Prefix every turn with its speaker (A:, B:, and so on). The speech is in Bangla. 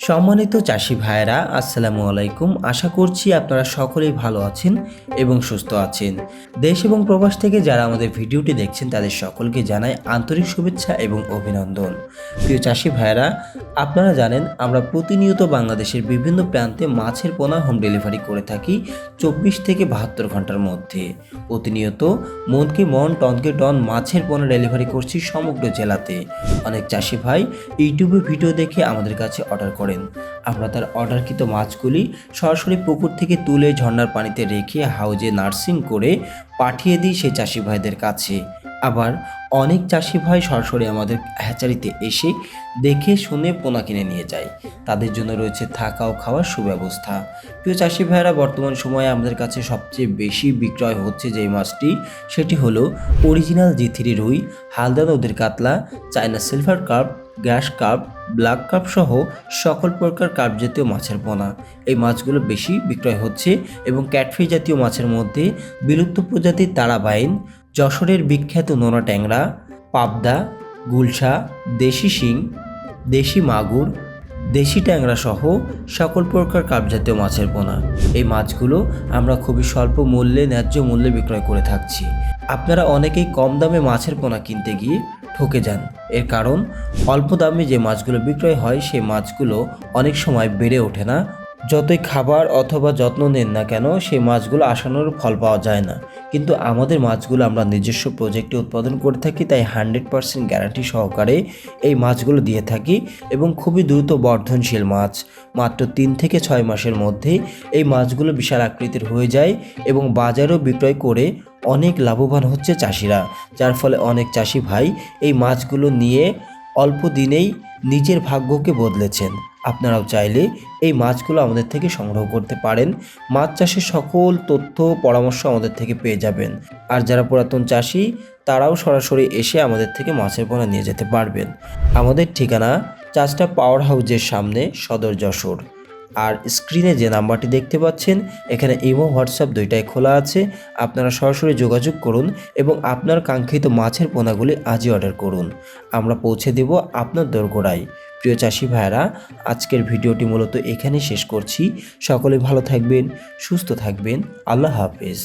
A: সম্মানিত চাষি ভাইয়েরা, আসসালামু আলাইকুম। আশা করছি আপনারা সকলেই ভালো আছেন এবং সুস্থ আছেন। দেশ এবং প্রবাস থেকে যারা আমাদের ভিডিওটি দেখছেন তাদের সকলকে জানাই আন্তরিক শুভেচ্ছা এবং অভিনন্দন। প্রিয় চাষি ভাইয়েরা, আপনারা জানেন আমরা প্রতিনিয়ত বাংলাদেশের বিভিন্ন প্রান্তে মাছের পোনা হোম ডেলিভারি করে থাকি 24 থেকে 72 ঘন্টার মধ্যে। প্রতিনিয়ত মনকে মন টনকে টন মাছের পোনা ডেলিভারি করছি সমগ্র জেলাতে। অনেক চাষি ভাই ইউটিউবে ভিডিও দেখে আমাদের কাছে অর্ডার করেন। আমরা তার অর্ডারকৃত মাছগুলি সরাসরি পুকুর থেকে তুলে ঝর্ণার পানিতে রেখে হাউজে নার্সিং করে পাঠিয়ে দিই সেই চাষি ভাইদের কাছে। আবার অনেক চাষি ভাই সরাসরি আমাদের হ্যাচারিতে এসে দেখে শুনে পোনা কিনে নিয়ে যায়। তাদের জন্য রয়েছে থাকা ও খাওয়ার সুব্যবস্থা। প্রিয় চাষি ভাইয়েরা, বর্তমান সময়ে আমাদের কাছে সবচেয়ে বেশি বিক্রয় হচ্ছে যে মাছটি, সেটি হলো অরিজিনাল জি3 রুই, হালদা নদীর কাতলা, China silver carp, gas carp, black carp সহ সকল প্রকার কার্প জাতীয় মাছের পোনা। এই মাছগুলো বেশি বিক্রয় হচ্ছে এবং ক্যাটফিশ জাতীয় মাছের মধ্যে বিলুপ্ত প্রজাতির তারাবাইন, যশোরের বিখ্যাত নোনা ট্যাংরা, পাবদা, গুলশা, দেশি শিং, দেশি মাগুর, দেশি ট্যাংরা সহ সকল প্রকার কার্প জাতীয় মাছের পোনা। এই মাছগুলো আমরা খুবই স্বল্প মূল্যে, ন্যায্য মূল্যে বিক্রয় করে থাকছি। আপনারা অনেকেই কম দামে মাছের পোনা কিনতে গিয়ে ঠকে যান। এর কারণ অল্প দামে যে মাছগুলো বিক্রয় হয় সেই মাছগুলো অনেক সময় বেড়ে ওঠে না। যতই খাবার অথবা যত্ন নেন না কেন, সেই মাছগুলো আশানুরূপ ফল পাওয়া যায় না। কিন্তু আমাদের মাছগুলো আমরা নিজস্ব প্রজেক্টে উৎপাদন করে থাকি, তাই 100% গ্যারান্টি সহকারে এই মাছগুলো দিয়ে থাকি এবং খুবই দ্রুত বর্ধনশীল মাছ। মাত্র 3 থেকে 6 মাসের মধ্যে এই মাছগুলো বিশাল আকৃতির হয়ে যায় এবং বাজারেও বিক্রয় করে অনেক লাভবান হচ্ছে চাষিরা, যার ফলে অনেক চাষি ভাই এই মাছগুলো নিয়ে অল্প দিনেই নিজের ভাগ্যকে বদলেছেন। আপনারাও চাইলে এই মাছগুলো আমাদের থেকে সংগ্রহ করতে পারেন। মাছ চাষের সকল তথ্য পরামর্শ আমাদের থেকে পেয়ে যাবেন। আর যারা পুরাতন চাষি তারাও সরাসরি এসে আমাদের থেকে মাছের পোনা নিয়ে যেতে পারবেন। আমাদের ঠিকানা চাষটা পাওয়ার হাউজের সামনে, সদর যশোর। আর স্ক্রিনে যে নাম্বারটি দেখতে পাচ্ছেন, এখানে ইমো হোয়াটসঅ্যাপ দুইটাই খোলা আছে। আপনারা সরাসরি যোগাযোগ করুন এবং আপনার কাঙ্ক্ষিত মাছের পোনাগুলি আজই অর্ডার করুন। আমরা পৌঁছে দেব আপনার দোরগোড়ায়। প্রিয় চাষি ভাইয়েরা, আজকের ভিডিওটি মূলত এখানে শেষ করছি। সকলে ভালো থাকবেন, সুস্থ থাকবেন। আল্লাহ হাফেজ।